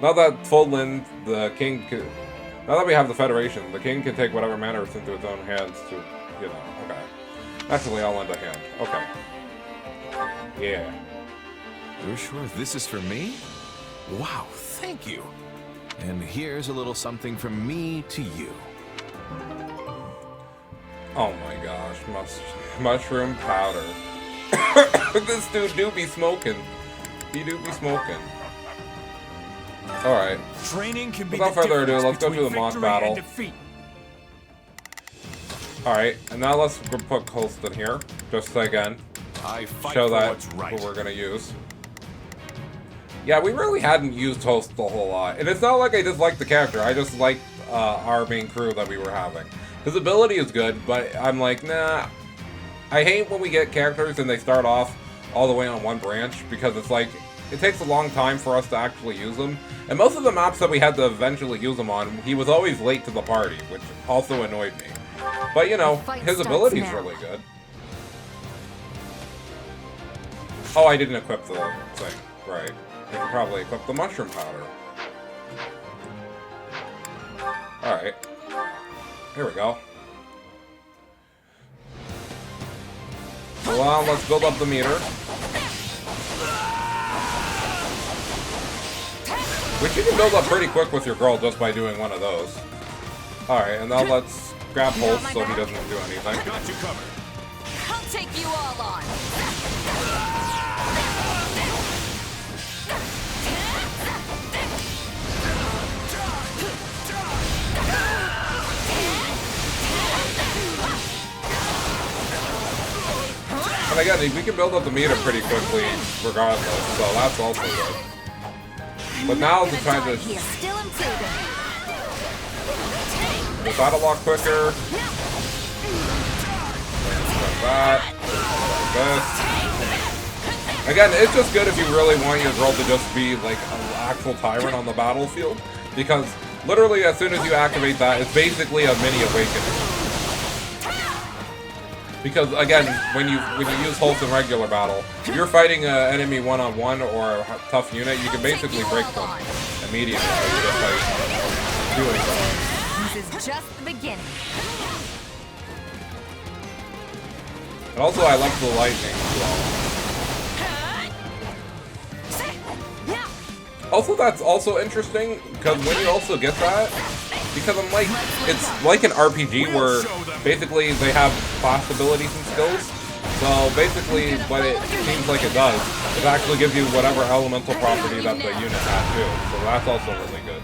Now that Fodlan, now that we have the Federation, the king can take whatever matters into his own hands to, okay. Actually, I'll lend a hand. Okay. Yeah. You're sure this is for me? Wow, thank you. And here's a little something from me to you. Oh my gosh, mushroom powder. This dude do be smoking. He do be smoking. Alright. Training can be Without further ado, let's go through the mock battle. Alright, and now let's put Holst in here. Just to, again, show that what we're gonna use. Yeah, we really hadn't used Holst a whole lot. And it's not like I dislike the character, I just like our main crew that we were having. His ability is good, but I'm like, nah. I hate when we get characters and they start off all the way on one branch, because it's like, it takes a long time for us to actually use them. And most of the maps that we had to eventually use him on, he was always late to the party, which also annoyed me. But you know, his ability is really good. Oh, I didn't equip the thing. Right. I could probably equip the mushroom powder. Alright. Here we go. Well, let's build up the meter. Which you can build up pretty quick with your girl just by doing one of those. Alright, and now let's grab Holst so he doesn't do anything. Got you covered. I'll take you all on. And again, we can build up the meter pretty quickly regardless, so that's also good. But now the time to move that a lot quicker. Like that. Like this. Again, it's just good if you really want your girl to just be like an actual tyrant on the battlefield, because literally as soon as you activate that, it's basically a mini awakening. Because again, when you use Holst in regular battle, if you're fighting an enemy one-on-one or a tough unit, you can basically break them immediately just by doing so. This is just the beginning. And also, I like the lightning as well. Also, that's also interesting, because when you also get that, because I'm like, it's like an RPG where basically they have class abilities and skills. So basically what it seems like it does, it actually gives you whatever elemental property that the unit has too. So that's also really good.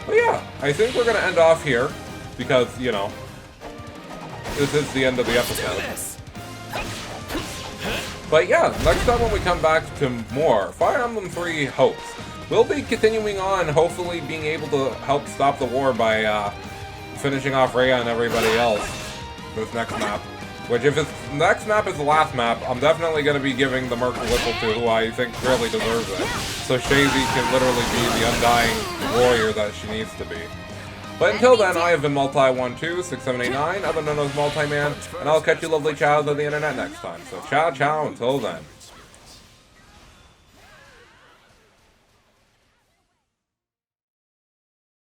But yeah, I think we're going to end off here, because, you know, this is the end of the episode. But yeah, next time when we come back to more Fire Emblem 3 Hopes, we'll be continuing on, hopefully being able to help stop the war by finishing off Rhea and everybody else this next map. Which, if this next map is the last map, I'm definitely going to be giving the Merc Whistle to who I think really deserves it. So Shezy can literally be the undying warrior that she needs to be. But until then, I have been Multi126789, other known as Multi-Man, and I'll catch you lovely chows of the internet next time. So ciao ciao until then.